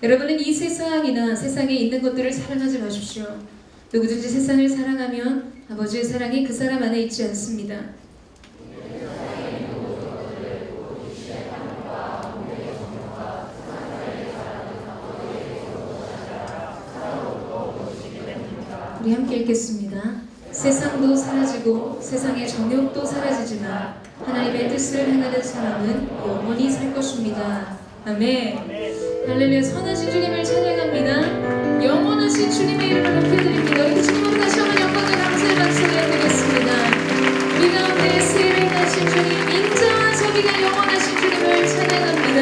여러분은 이 세상이나 세상에 있는 것들을 사랑하지 마십시오. 누구든지 세상을 사랑하면 아버지의 사랑이 그 사람 안에 있지 않습니다. 우리 함께 읽겠습니다. 세상도 사라지고 세상의 정욕도 사라지지만 하나님의 뜻을 행하는 사람은 영원히 살 것입니다. 아멘. 할렐루야. 선하신 주님을 찬양합니다. 영원하신 주님의 이름을 높여드립니다. 우리 주님으로 다시 한번 영광과 감사의 박수 올려드리겠습니다. 우리 가운데 세례하신 주님, 인자와 자비가 영원하신 주님을 찬양합니다.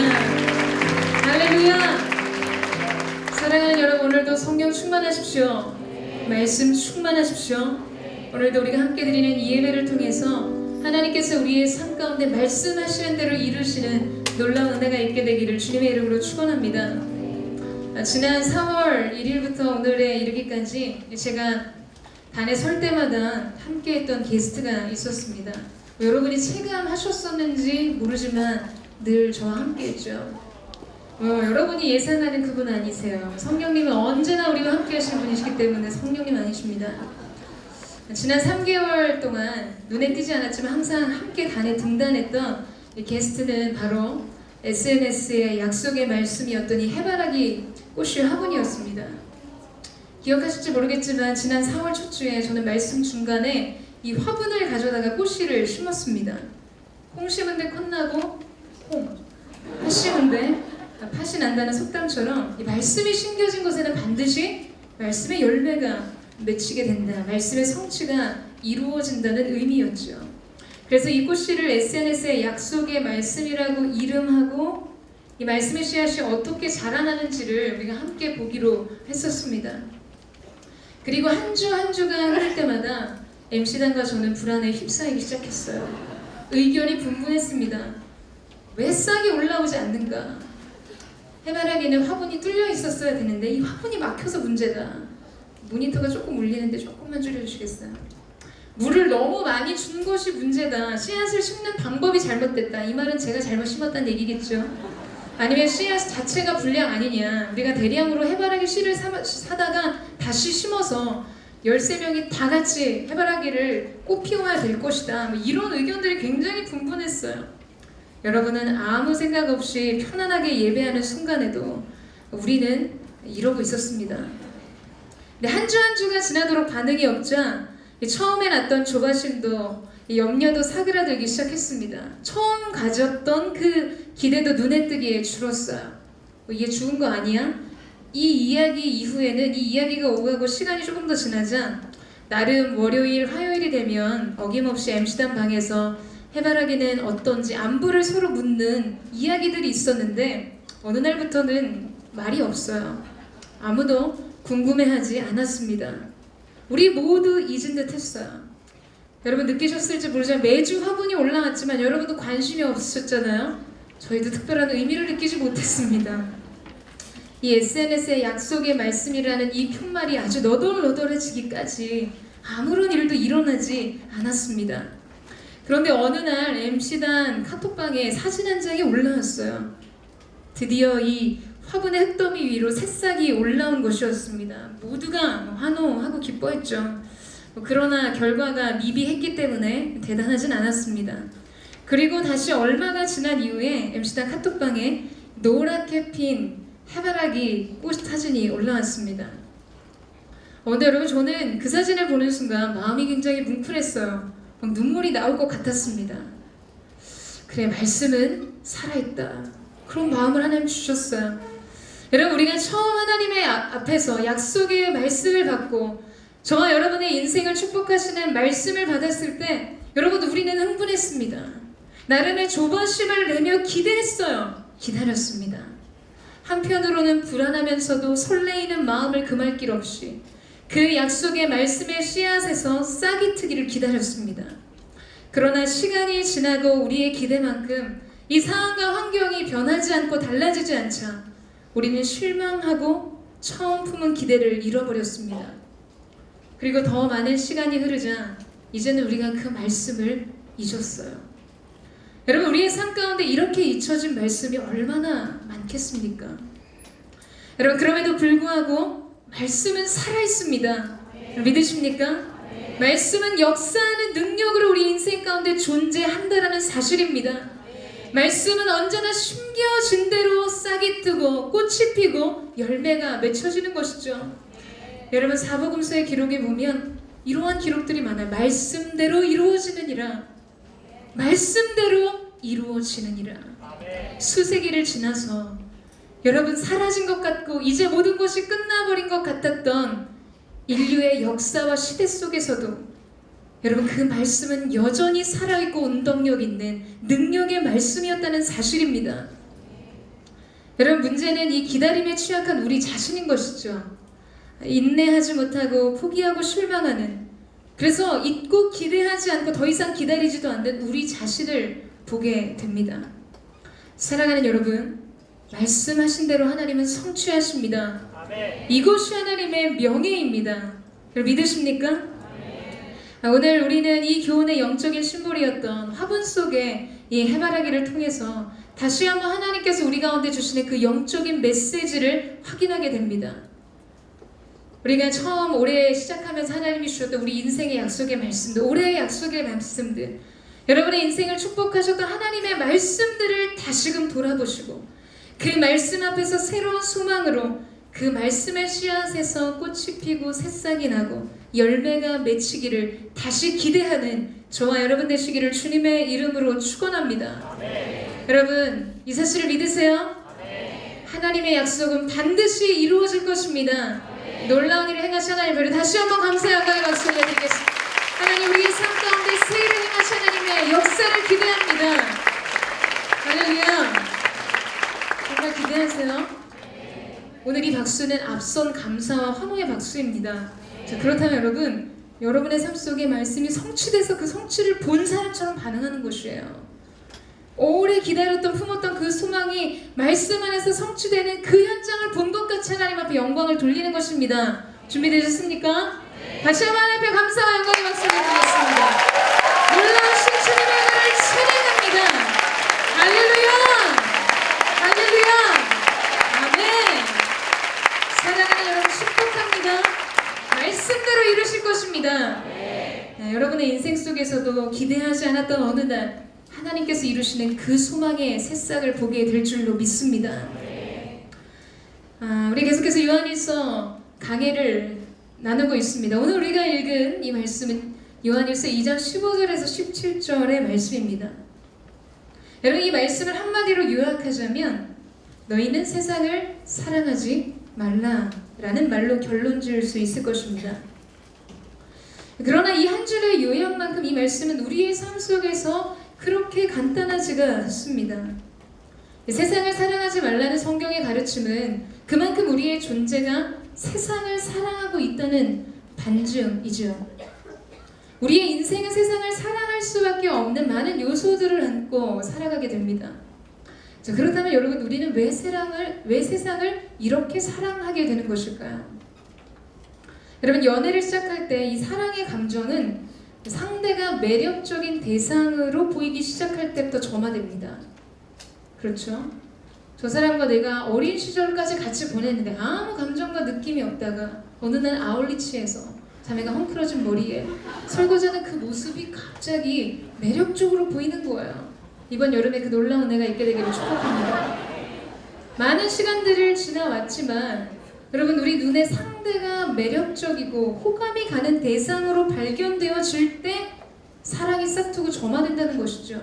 할렐루야. 사랑하는 여러분, 오늘도 성령 충만하십시오. 말씀 충만하십시오. 오늘도 우리가 함께 드리는 이 예배를 통해서 하나님께서 우리의 삶 가운데 말씀하시는 대로 이루시는 놀라운 은혜가 있게 되기를 주님의 이름으로 축원합니다. 지난 4월 1일부터 오늘에 이르기까지 제가 단에 설 때마다 함께 했던 게스트가 있었습니다. 여러분이 체감하셨었는지 모르지만 늘 저와 함께 했죠. 여러분이 예상하는 그분 아니세요. 성령님은 언제나 우리와 함께 하시는 분이시기 때문에 성령님 아니십니다. 지난 3개월 동안 눈에 띄지 않았지만 항상 함께 단에 등단했던 이 게스트는 바로 SNS의 약속의 말씀이었던 이 해바라기 꽃씨 화분이었습니다. 기억하실지 모르겠지만 지난 4월 첫 주에 저는 말씀 중간에 이 화분을 가져다가 꽃씨를 심었습니다. 콩 심은데 콩나고 팥 심은데 팥이 난다는 속담처럼 이 말씀이 심겨진 곳에는 반드시 말씀의 열매가 맺히게 된다. 말씀의 성취가 이루어진다는 의미였죠. 그래서 이 꽃씨를 SNS의 약속의 말씀이라고 이름하고 이 말씀의 씨앗이 어떻게 자라나는지를 우리가 함께 보기로 했었습니다. 그리고 한 주 한 주가 흐를 때마다 MC단과 저는 불안에 휩싸이기 시작했어요. 의견이 분분했습니다. 왜 싹이 올라오지 않는가? 해바라기는 화분이 뚫려 있었어야 되는데 이 화분이 막혀서 문제다. 모니터가 조금 울리는데 조금만 줄여주시겠어요? 물을 너무 많이 준 것이 문제다. 씨앗을 심는 방법이 잘못됐다. 이 말은 제가 잘못 심었다는 얘기겠죠. 아니면 씨앗 자체가 불량 아니냐. 우리가 대량으로 해바라기 씨를 사다가 다시 심어서 13명이 다 같이 해바라기를 꽃 피워야 될 것이다. 이런 의견들이 굉장히 분분했어요. 여러분은 아무 생각 없이 편안하게 예배하는 순간에도 우리는 이러고 있었습니다. 근데 한 주 한 주가 지나도록 반응이 없자 처음에 났던 조바심도 염려도 사그라들기 시작했습니다. 처음 가졌던 그 기대도 눈에 뜨기에 줄었어요. 이게 죽은 거 아니야? 이 이야기 이후에는 이 이야기가 오가고 시간이 조금 더 지나자 나름 월요일, 화요일이 되면 어김없이 MC단 방에서 해바라기는 어떤지 안부를 서로 묻는 이야기들이 있었는데 어느 날부터는 말이 없어요. 아무도 궁금해하지 않았습니다. 우리 모두 잊은 듯 했어요. 여러분 느끼셨을지 모르지만 매주 화분이 올라왔지만 여러분도 관심이 없으셨잖아요. 저희도 특별한 의미를 느끼지 못했습니다. 이 SNS의 약속의 말씀이라는 이 푯말이 아주 너덜너덜해지기까지 아무런 일도 일어나지 않았습니다. 그런데 어느 날 MC단 카톡방에 사진 한 장이 올라왔어요. 드디어 이 화분의 흙더미 위로 새싹이 올라온 것이었습니다. 모두가 환호하고 기뻐했죠. 그러나 결과가 미비했기 때문에 대단하진 않았습니다. 그리고 다시 얼마가 지난 이후에 MC단 카톡방에 노랗게 핀 해바라기 꽃 사진이 올라왔습니다. 근데 여러분 저는 그 사진을 보는 순간 마음이 굉장히 뭉클했어요. 막 눈물이 나올 것 같았습니다. 그래, 말씀은 살아있다. 그런 마음을 하나님 주셨어요. 여러분 우리가 처음 하나님의 앞에서 약속의 말씀을 받고 저와 여러분의 인생을 축복하시는 말씀을 받았을 때 여러분 우리는 흥분했습니다. 나름의 조바심을 내며 기대했어요. 기다렸습니다. 한편으로는 불안하면서도 설레이는 마음을 금할 길 없이 그 약속의 말씀의 씨앗에서 싹이 트기를 기다렸습니다. 그러나 시간이 지나고 우리의 기대만큼 이 상황과 환경이 변하지 않고 달라지지 않자 우리는 실망하고 처음 품은 기대를 잃어버렸습니다. 그리고 더 많은 시간이 흐르자 이제는 우리가 그 말씀을 잊었어요. 여러분 우리의 삶 가운데 이렇게 잊혀진 말씀이 얼마나 많겠습니까? 여러분 그럼에도 불구하고 말씀은 살아있습니다. 믿으십니까? 말씀은 역사하는 능력으로 우리 인생 가운데 존재한다라는 사실입니다. 말씀은 언제나 숨겨진 대로 싹이 뜨고 꽃이 피고 열매가 맺혀지는 것이죠. 여러분 사복음서의 기록에 보면 이러한 기록들이 많아요. 말씀대로 이루어지느니라. 말씀대로 이루어지느니라. 수세기를 지나서 여러분 사라진 것 같고 이제 모든 것이 끝나버린 것 같았던 인류의 역사와 시대 속에서도 여러분 그 말씀은 여전히 살아있고 운동력 있는 능력의 말씀이었다는 사실입니다. 여러분 문제는 이 기다림에 취약한 우리 자신인 것이죠. 인내하지 못하고 포기하고 실망하는, 그래서 잊고 기대하지 않고 더 이상 기다리지도 않는 우리 자신을 보게 됩니다. 사랑하는 여러분, 말씀하신 대로 하나님은 성취하십니다. 이것이 하나님의 명예입니다. 여러분 믿으십니까? 오늘 우리는 이 교훈의 영적인 심볼이었던 화분 속의 이 해바라기를 통해서 다시 한번 하나님께서 우리 가운데 주시는 그 영적인 메시지를 확인하게 됩니다. 우리가 처음 올해 시작하면서 하나님이 주셨던 우리 인생의 약속의 말씀들, 올해의 약속의 말씀들, 여러분의 인생을 축복하셨던 하나님의 말씀들을 다시금 돌아보시고 그 말씀 앞에서 새로운 소망으로 그 말씀의 씨앗에서 꽃이 피고 새싹이 나고 열매가 맺히기를 다시 기대하는 저와 여러분 되시기를 주님의 이름으로 축원합니다. 여러분 이 사실을 믿으세요? 하나님의 약속은 반드시 이루어질 것입니다. 놀라운 일을 행하신 하나님을 다시 한번 감사의 영광의 박수 올려드리겠습니다. 하나님 우리의 삶 가운데 새 일을 행하신 하나님의 역사를 기대합니다. 할렐루야. 정말 기대하세요. 오늘 이 박수는 앞선 감사와 환호의 박수입니다. 자, 그렇다면 여러분, 여러분의 삶 속에 말씀이 성취돼서 그 성취를 본 사람처럼 반응하는 것이에요. 오래 기다렸던 품었던 그 소망이 말씀 안에서 성취되는 그 현장을 본 것 같이 하나님 앞에 영광을 돌리는 것입니다. 준비되셨습니까? 다시 한번 하나님 앞에 감사와 영광의 박수를 드리겠습니다. 놀라우신 주님의 은혜를 찬양합니다. 할렐루야! 할렐루야! 아멘! 사랑하는 여러분 축복합니다. 말씀대로 이루실 것입니다. 네, 여러분의 인생 속에서도 기대하지 않았던 어느 날 하나님께서 이루시는 그 소망의 새싹을 보게 될 줄로 믿습니다. 우리 계속해서 요한일서 강해를 나누고 있습니다. 오늘 우리가 읽은 이 말씀은 요한일서 2장 15절에서 17절의 말씀입니다. 여러분 이 말씀을 한마디로 요약하자면 너희는 세상을 사랑하지 말라라는 말로 결론 지을 수 있을 것입니다. 그러나 이 한 줄의 요약만큼 이 말씀은 우리의 삶 속에서 그렇게 간단하지가 않습니다. 세상을 사랑하지 말라는 성경의 가르침은 그만큼 우리의 존재가 세상을 사랑하고 있다는 반증이죠. 우리의 인생은 세상을 사랑할 수밖에 없는 많은 요소들을 안고 살아가게 됩니다. 자, 그렇다면 여러분 우리는 왜 세상을 이렇게 사랑하게 되는 것일까요? 여러분 연애를 시작할 때 이 사랑의 감정은 상대가 매력적인 대상으로 보이기 시작할 때부터 점화됩니다. 그렇죠? 저 사람과 내가 어린 시절까지 같이 보냈는데 아무 감정과 느낌이 없다가 어느 날 아울리치에서 자매가 헝클어진 머리에 설거지하는 그 모습이 갑자기 매력적으로 보이는 거예요. 이번 여름에 그 놀라운 은혜가 있게 되기를 축복합니다. 많은 시간들을 지나왔지만 여러분 우리 눈에 상대가 매력적이고 호감이 가는 대상으로 발견되어질 때 사랑이 싹트고 점화된다는 것이죠.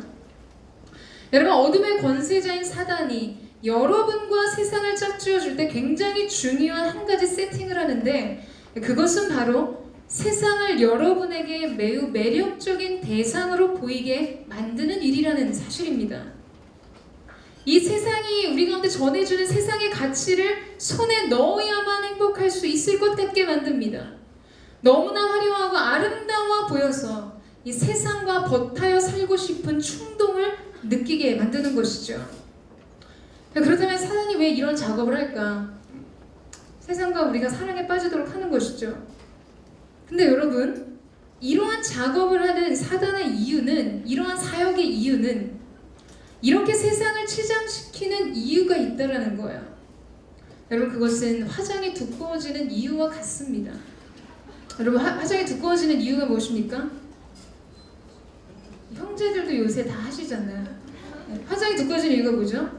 여러분 어둠의 권세자인 사단이 여러분과 세상을 짝지어줄 때 굉장히 중요한 한 가지 세팅을 하는데 그것은 바로 세상을 여러분에게 매우 매력적인 대상으로 보이게 만드는 일이라는 사실입니다. 이 세상이 우리 가운데 전해주는 세상의 가치를 손에 넣어야만 행복할 수 있을 것 같게 만듭니다. 너무나 화려하고 아름다워 보여서 이 세상과 버타여 살고 싶은 충동을 느끼게 만드는 것이죠. 그렇다면 사단이 왜 이런 작업을 할까? 세상과 우리가 사랑에 빠지도록 하는 것이죠. 근데 여러분 이러한 작업을 하는 사단의 이유는, 이러한 사역의 이유는 이렇게 세상을 치장시키는 이유가 있다라는 거예요. 여러분 그것은 화장이 두꺼워지는 이유와 같습니다. 여러분 화장이 두꺼워지는 이유가 무엇입니까? 형제들도 요새 다 하시잖아요. 화장이 두꺼워지는 이유가 뭐죠?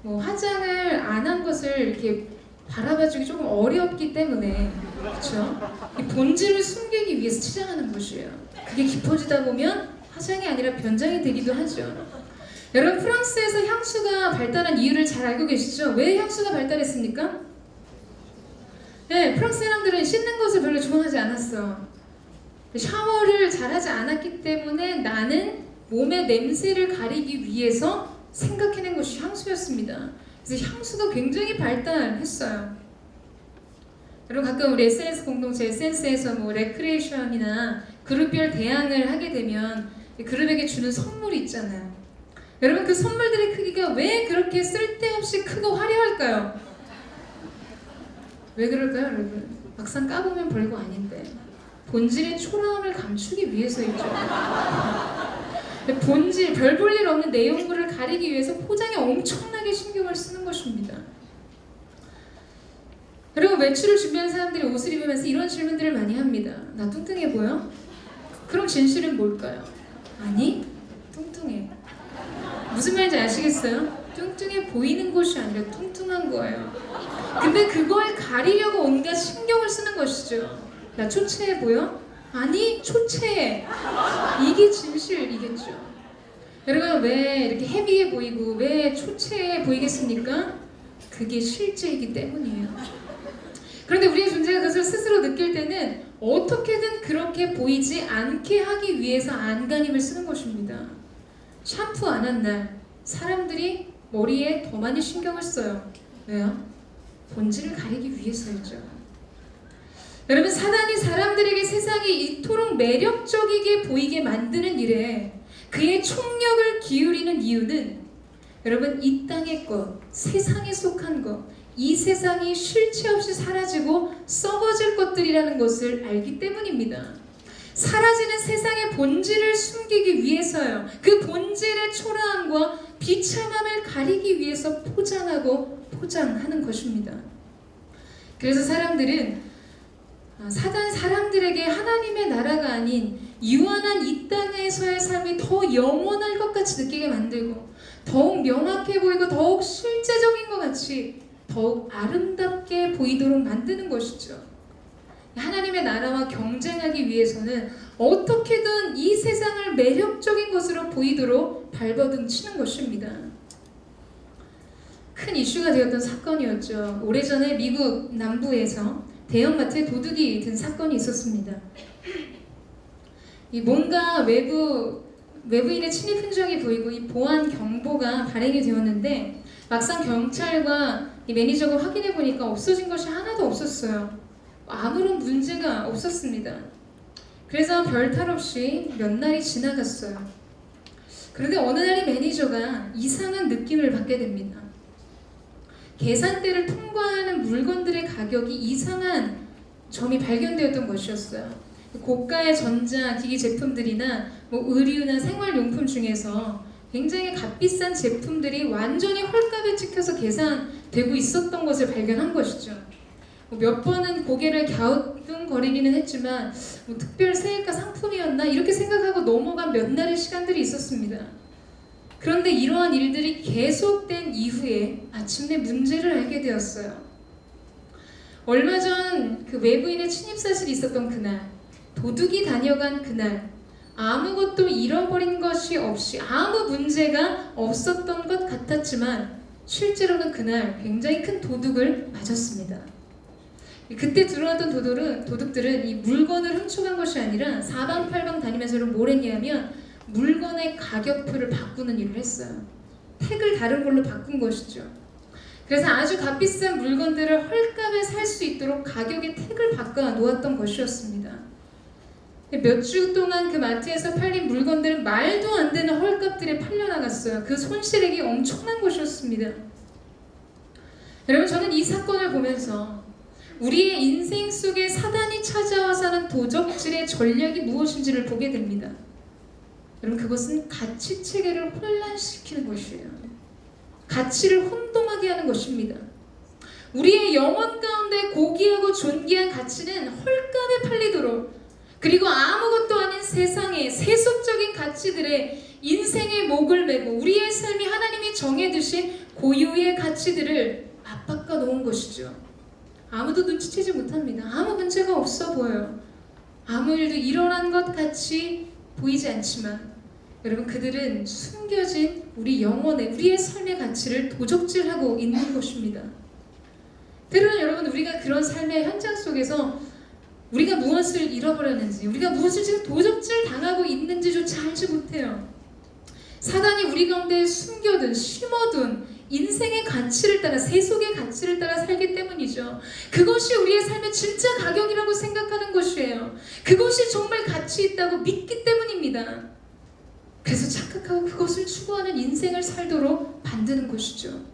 뭐 화장을 안 한 것을 이렇게 바라봐주기 조금 어렵기 때문에 그렇죠? 이 본질을 숨기기 위해서 치장하는 것이에요. 그게 깊어지다 보면 화장이 아니라 변장이 되기도 하죠. 여러분 프랑스에서 향수가 발달한 이유를 잘 알고 계시죠? 왜 향수가 발달했습니까? 네, 프랑스 사람들은 씻는 것을 별로 좋아하지 않았어. 샤워를 잘하지 않았기 때문에 나는 몸의 냄새를 가리기 위해서 생각해낸 것이 향수였습니다. 그래서 향수가 굉장히 발달했어요. 여러분 가끔 우리 SNS 공동체 SNS에서 뭐 레크레이션이나 그룹별 대항을 하게 되면 그룹에게 주는 선물이 있잖아요. 여러분 그 선물들의 크기가 왜 그렇게 쓸데없이 크고 화려할까요? 왜 그럴까요, 여러분? 막상 까보면 별거 아닌데 본질의 초라함을 감추기 위해서이죠. 본질, 별 볼 일 없는 내용물을 가리기 위해서 포장에 엄청나게 신경을 쓰는 것입니다. 여러분 외출을 준비하는 사람들이 옷을 입으면서 이런 질문들을 많이 합니다. 나 뚱뚱해 보여? 그럼 진실은 뭘까요? 아니, 뚱뚱해. 무슨 말인지 아시겠어요? 뚱뚱해 보이는 것이 아니라 뚱뚱한 거예요. 근데 그걸 가리려고 온갖 신경을 쓰는 것이죠. 나 초췌해 보여? 아니, 초췌해. 이게 진실이겠죠. 여러분 왜 이렇게 헤비해 보이고 왜 초췌해 보이겠습니까? 그게 실제이기 때문이에요. 그런데 우리의 존재가 그것을 스스로 느낄 때는 어떻게든 그렇게 보이지 않게 하기 위해서 안간힘을 쓰는 것입니다. 샴푸 안 한 날 사람들이 머리에 더 많이 신경을 써요. 왜요? 본질을 가리기 위해서였죠. 여러분 사단이 사람들에게 세상이 이토록 매력적이게 보이게 만드는 일에 그의 총력을 기울이는 이유는 여러분 이 땅의 것, 세상에 속한 것, 이 세상이 실체 없이 사라지고 썩어질 것들이라는 것을 알기 때문입니다. 사라지는 세상의 본질을 숨기기 위해서요. 그 본질의 초라함과 비참함을 가리기 위해서 포장하고 포장하는 것입니다. 그래서 사람들은 사람들에게 하나님의 나라가 아닌 유한한 이 땅에서의 삶이 더 영원할 것 같이 느끼게 만들고 더욱 명확해 보이고 더욱 실제적인 것 같이 더욱 아름답게 보이도록 만드는 것이죠. 하나님의 나라와 경쟁하기 위해서는 어떻게든 이 세상을 매력적인 것으로 보이도록 발버둥 치는 것입니다. 큰 이슈가 되었던 사건이었죠. 오래전에 미국 남부에서 대형마트에 도둑이 든 사건이 있었습니다. 뭔가 외부인의 침입 흔적이 보이고 이 보안 경보가 발행이 되었는데 막상 경찰과 이 매니저가 확인해 보니까 없어진 것이 하나도 없었어요. 아무런 문제가 없었습니다. 그래서 별탈 없이 몇 날이 지나갔어요. 그런데 어느 날 이 매니저가 이상한 느낌을 받게 됩니다. 계산대를 통과하는 물건들의 가격이 이상한 점이 발견되었던 것이었어요. 고가의 전자기기 제품들이나 의류나 생활용품 중에서 굉장히 값비싼 제품들이 완전히 헐값에 찍혀서 계산되고 있었던 것을 발견한 것이죠. 몇 번은 고개를 갸우뚱거리기는 했지만 특별 세일가 상품이었나 이렇게 생각하고 넘어간 몇 날의 시간들이 있었습니다. 그런데 이러한 일들이 계속된 이후에 마침내 문제를 알게 되었어요. 얼마 전 그 외부인의 침입 사실이 있었던 그날, 도둑이 다녀간 그날, 아무것도 잃어버린 것이 없이 아무 문제가 없었던 것 같았지만 실제로는 그날 굉장히 큰 도둑을 맞았습니다. 그때 들어왔던 도둑들은 이 물건을 훔쳐간 것이 아니라 사방팔방 다니면서 뭘 했냐면 물건의 가격표를 바꾸는 일을 했어요. 택을 다른 걸로 바꾼 것이죠. 그래서 아주 값비싼 물건들을 헐값에 살 수 있도록 가격의 택을 바꿔 놓았던 것이었습니다. 몇 주 동안 그 마트에서 팔린 물건들은 말도 안 되는 헐값들에 팔려나갔어요. 그 손실액이 엄청난 것이었습니다. 여러분 저는 이 사건을 보면서 우리의 인생 속에 사단이 찾아와서 하는 도적질의 전략이 무엇인지를 보게 됩니다. 여러분 그것은 가치체계를 혼란시키는 것이에요. 가치를 혼동하게 하는 것입니다. 우리의 영혼 가운데 고귀하고 존귀한 가치는 헐값에 팔리도록, 그리고 아무것도 아닌 세상의 세속적인 가치들에 인생의 목을 메고 우리의 삶이 하나님이 정해두신 고유의 가치들을 압박가 놓은 것이죠. 아무도 눈치채지 못합니다. 아무 문제가 없어 보여요. 아무 일도 일어난 것 같이 보이지 않지만 여러분, 그들은 숨겨진 우리 영혼의, 우리의 삶의 가치를 도적질하고 있는 것입니다. 때로는 여러분, 우리가 그런 삶의 현장 속에서 우리가 무엇을 잃어버렸는지, 우리가 무엇을 지금 도적질 당하고 있는지조차 알지 못해요. 사단이 우리 가운데 숨겨둔, 심어둔 인생의 가치를 따라, 세속의 가치를 따라 살기 때문이죠. 그것이 우리의 삶의 진짜 가격이라고 생각하는 것이에요. 그것이 정말 가치 있다고 믿기 때문입니다. 그래서 착각하고 그것을 추구하는 인생을 살도록 만드는 것이죠.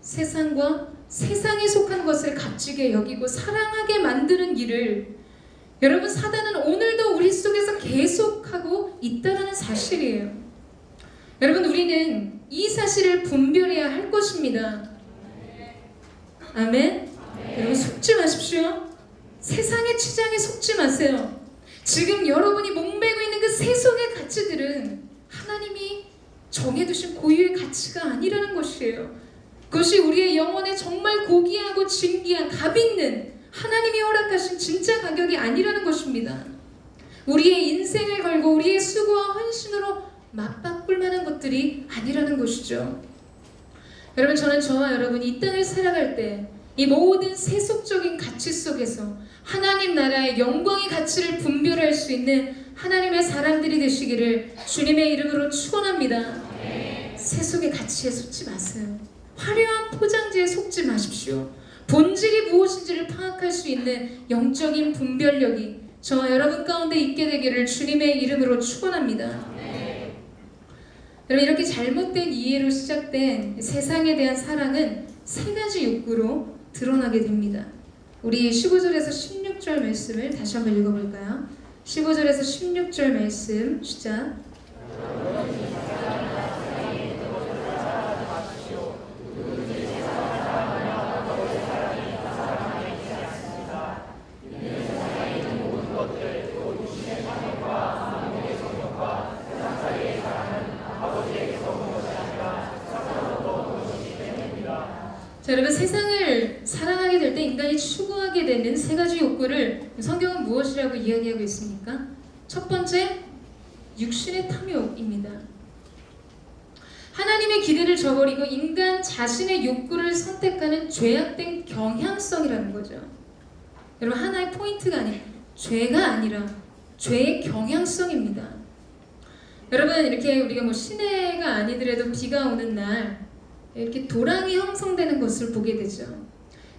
세상과 세상에 속한 것을 값지게 여기고 사랑하게 만드는 일을 여러분, 사단은 오늘도 우리 속에서 계속하고 있다는 사실이에요. 여러분, 우리는 이 사실을 분별해야 할 것입니다. 아멘? 여러분, 속지 마십시오. 세상의 치장에 속지 마세요. 지금 여러분이 목매고 있는 그 세속의 가치들은 하나님이 정해두신 고유의 가치가 아니라는 것이에요. 그것이 우리의 영혼에 정말 고귀하고 진귀한 값 있는 하나님이 허락하신 진짜 가격이 아니라는 것입니다. 우리의 인생을 걸고 우리의 수고와 헌신으로 맞바꿀 만한 것들이 아니라는 것이죠. 여러분, 저는 저와 여러분이 이 땅을 살아갈 때 이 모든 세속적인 가치 속에서 하나님 나라의 영광의 가치를 분별할 수 있는 하나님의 사람들이 되시기를 주님의 이름으로 축원합니다. 세속의 가치에 속지 마세요. 화려한 포장지에 속지 마십시오. 본질이 무엇인지를 파악할 수 있는 영적인 분별력이 저와 여러분 가운데 있게 되기를 주님의 이름으로 축원합니다. 여러분, 이렇게 잘못된 이해로 시작된 세상에 대한 사랑은 세 가지 욕구로 드러나게 됩니다. 우리 15절에서 16절 말씀을 다시 한번 읽어볼까요? 15절에서 16절 말씀 시작. 자, 여러분, 세상을 사랑하게 될 때 인간이 추구하게 되는 세 가지 욕구를 성경은 무엇이라고 이야기하고 있습니까? 첫 번째, 육신의 탐욕입니다. 하나님의 기대를 저버리고 인간 자신의 욕구를 선택하는 죄악된 경향성이라는 거죠. 여러분, 하나의 포인트가 아니라, 죄가 아니라 죄의 경향성입니다. 여러분, 이렇게 우리가 시내가 아니더라도 비가 오는 날 이렇게 도랑이 형성되는 것을 보게 되죠.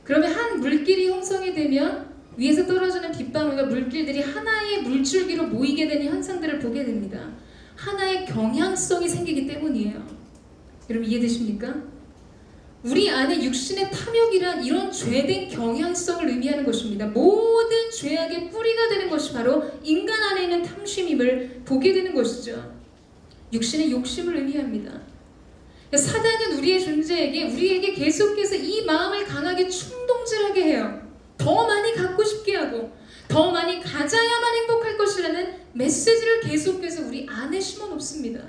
그러면 한 물길이 형성이 되면 위에서 떨어지는 빗방울과 물길들이 하나의 물줄기로 모이게 되는 현상들을 보게 됩니다. 하나의 경향성이 생기기 때문이에요. 여러분, 이해되십니까? 우리 안에 육신의 탐욕이란 이런 죄된 경향성을 의미하는 것입니다. 모든 죄악의 뿌리가 되는 것이 바로 인간 안에 있는 탐심임을 보게 되는 것이죠. 육신의 욕심을 의미합니다. 사단은 우리에게 계속해서 이 마음을 강하게 충동질하게 해요. 더 많이 갖고 싶게 하고 더 많이 가져야만 행복할 것이라는 메시지를 계속해서 우리 안에 심어 놓습니다.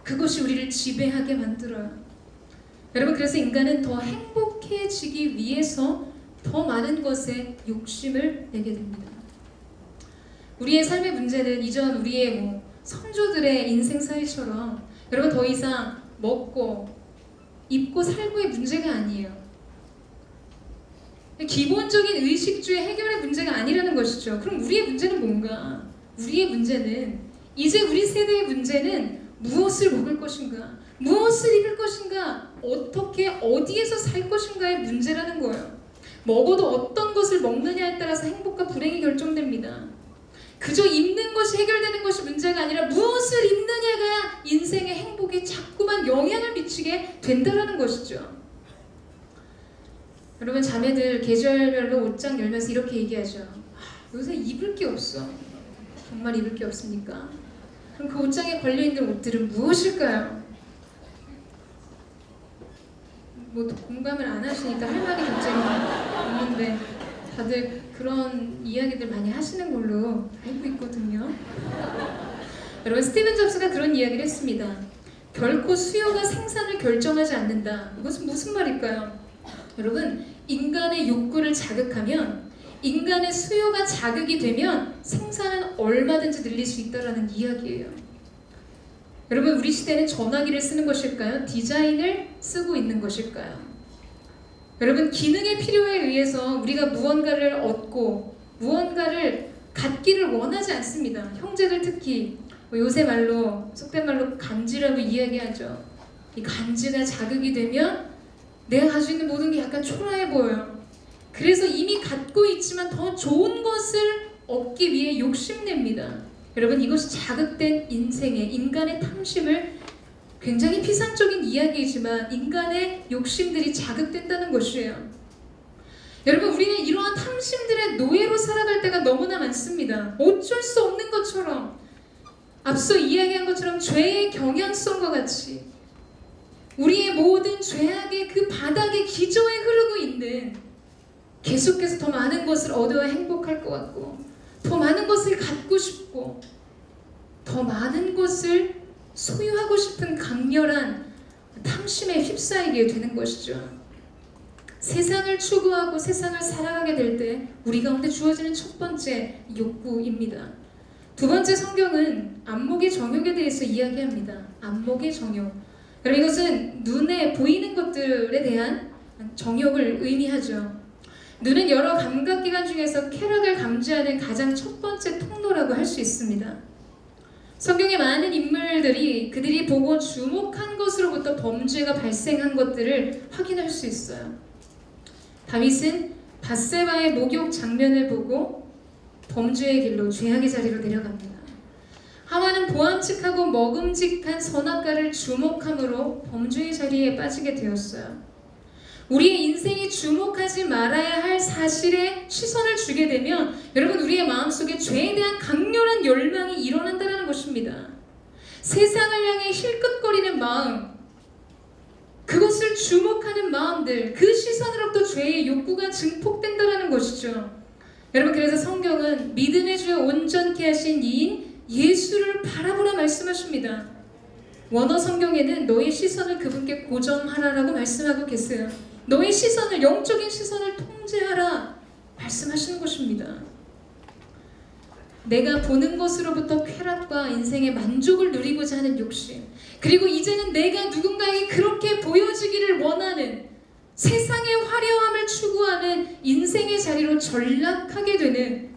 그것이 우리를 지배하게 만들어요. 여러분, 그래서 인간은 더 행복해지기 위해서 더 많은 것에 욕심을 내게 됩니다. 우리의 삶의 문제는 이전 우리의 선조들의 인생사이처럼 여러분, 더 이상 먹고 입고 살고의 문제가 아니에요. 기본적인 의식주의 해결의 문제가 아니라는 것이죠. 그럼 우리의 문제는 뭔가? 우리의 문제는, 이제 우리 세대의 문제는 무엇을 먹을 것인가, 무엇을 입을 것인가, 어떻게 어디에서 살 것인가의 문제라는 거예요. 먹어도 어떤 것을 먹느냐에 따라서 행복과 불행이 결정됩니다. 그저 입는 것이 해결되는 것이 문제가 아니라 무엇을 입느냐가 인생의 행복에 자꾸만 영향을 미치게 된다는 것이죠. 여러분, 자매들 계절별로 옷장 열면서 이렇게 얘기하죠. 요새 입을 게 없어. 정말 입을 게 없습니까? 그럼 그 옷장에 걸려있는 옷들은 무엇일까요? 뭐 공감을 안 하시니까 할 말이 갑자기 없는데 다들 그런 이야기들 많이 하시는 걸로 알고 있거든요. 여러분, 스티븐 잡스가 그런 이야기를 했습니다. 결코 수요가 생산을 결정하지 않는다. 이것은 무슨 말일까요? 여러분, 인간의 욕구를 자극하면, 인간의 수요가 자극이 되면 생산은 얼마든지 늘릴 수 있다는 이야기예요. 여러분, 우리 시대는 전화기를 쓰는 것일까요? 디자인을 쓰고 있는 것일까요? 여러분, 기능의 필요에 의해서 우리가 무언가를 얻고 무언가를 갖기를 원하지 않습니다. 형제들 특히 요새 말로, 속된 말로 간지라고 이야기하죠. 이 간지가 자극이 되면 내가 가지고 있는 모든 게 약간 초라해 보여요. 그래서 이미 갖고 있지만 더 좋은 것을 얻기 위해 욕심냅니다. 여러분, 이것이 자극된 인생의, 인간의 탐심을, 굉장히 피상적인 이야기이지만 인간의 욕심들이 자극된다는 것이에요. 여러분, 우리는 이러한 탐심들의 노예로 살아갈 때가 너무나 많습니다. 어쩔 수 없는 것처럼, 앞서 이야기한 것처럼 죄의 경향성과 같이 우리의 모든 죄악의 그 바닥에 기저에 흐르고 있는, 계속해서 더 많은 것을 얻어야 행복할 것 같고, 더 많은 것을 갖고 싶고, 더 많은 것을 소유하고 싶은 강렬한 탐심에 휩싸이게 되는 것이죠. 세상을 추구하고 세상을 살아가게 될 때 우리 가운데 주어지는 첫 번째 욕구입니다. 두 번째, 성경은 안목의 정욕에 대해서 이야기합니다. 안목의 정욕. 그럼 이것은 눈에 보이는 것들에 대한 정욕을 의미하죠. 눈은 여러 감각기관 중에서 쾌락을 감지하는 가장 첫 번째 통로라고 할 수 있습니다. 성경의 많은 인물들이 그들이 보고 주목한 것으로부터 범죄가 발생한 것들을 확인할 수 있어요. 다윗은 밧세바의 목욕 장면을 보고 범죄의 길로, 죄악의 자리로 내려갑니다. 하와는 보암직하고 먹음직한 선악과를 주목함으로 범죄의 자리에 빠지게 되었어요. 우리의 인생이 주목하지 말아야 할 사실에 시선을 주게 되면 여러분, 우리의 마음속에 죄에 대한 강렬한 열망이 일어난다는 것입니다. 세상을 향해 힐끗거리는 마음, 그것을 주목하는 마음들, 그 시선으로부터 죄의 욕구가 증폭된다는 것이죠. 여러분, 그래서 성경은 믿음의 주여 온전케 하신 이인 예수를 바라보라 말씀하십니다. 원어 성경에는 너의 시선을 그분께 고정하라라고 말씀하고 계세요. 너의 시선을, 영적인 시선을 통제하라 말씀하시는 것입니다. 내가 보는 것으로부터 쾌락과 인생의 만족을 누리고자 하는 욕심, 그리고 이제는 내가 누군가에게 그렇게 보여지기를 원하는, 세상의 화려함을 추구하는 인생의 자리로 전락하게 되는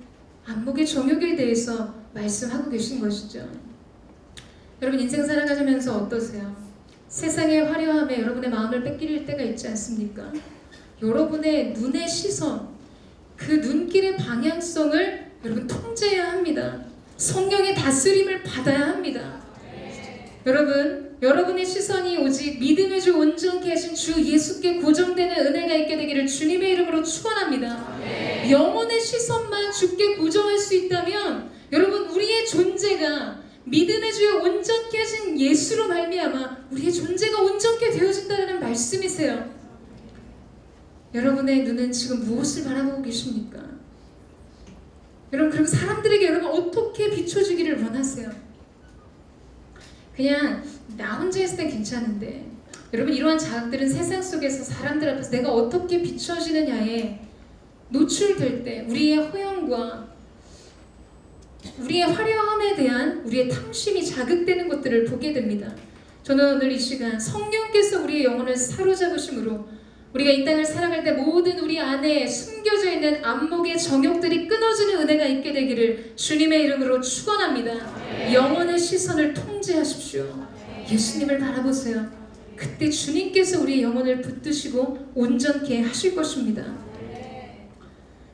안목의 정욕에 대해서 말씀하고 계신 것이죠. 여러분, 인생 살아가면서 어떠세요? 세상의 화려함에 여러분의 마음을 뺏길 때가 있지 않습니까? 여러분의 눈의 시선, 그 눈길의 방향성을 여러분 통제해야 합니다. 성령의 다스림을 받아야 합니다. 여러분, 여러분의 시선이 오직 믿음의 주 온전케 하신 주 예수께 고정되는 은혜가 있게 되기를 주님의 이름으로 축원합니다. 영혼의 시선만 주께 고정할 수 있다면 여러분, 우리의 존재가 믿음의 주여 온전케 하신 예수로 말미암아 우리의 존재가 온전케 되어진다는 말씀이세요. 여러분의 눈은 지금 무엇을 바라보고 계십니까? 여러분, 그럼 사람들에게 여러분 어떻게 비춰주기를 원하세요? 그냥 나 혼자 있을 땐 괜찮은데, 여러분, 이러한 자극들은 세상 속에서 사람들 앞에서 내가 어떻게 비춰지느냐에 노출될 때 우리의 허영과 우리의 화려함에 대한 우리의 탐심이 자극되는 것들을 보게 됩니다. 저는 오늘 이 시간 성령께서 우리의 영혼을 사로잡으심으로 우리가 이 땅을 살아갈 때 모든 우리 안에 숨겨져 있는 안목의 정욕들이 끊어지는 은혜가 있게 되기를 주님의 이름으로 축원합니다. 영혼의 시선을 통제하십시오. 예수님을 바라보세요. 그때 주님께서 우리의 영혼을 붙드시고 온전케 하실 것입니다.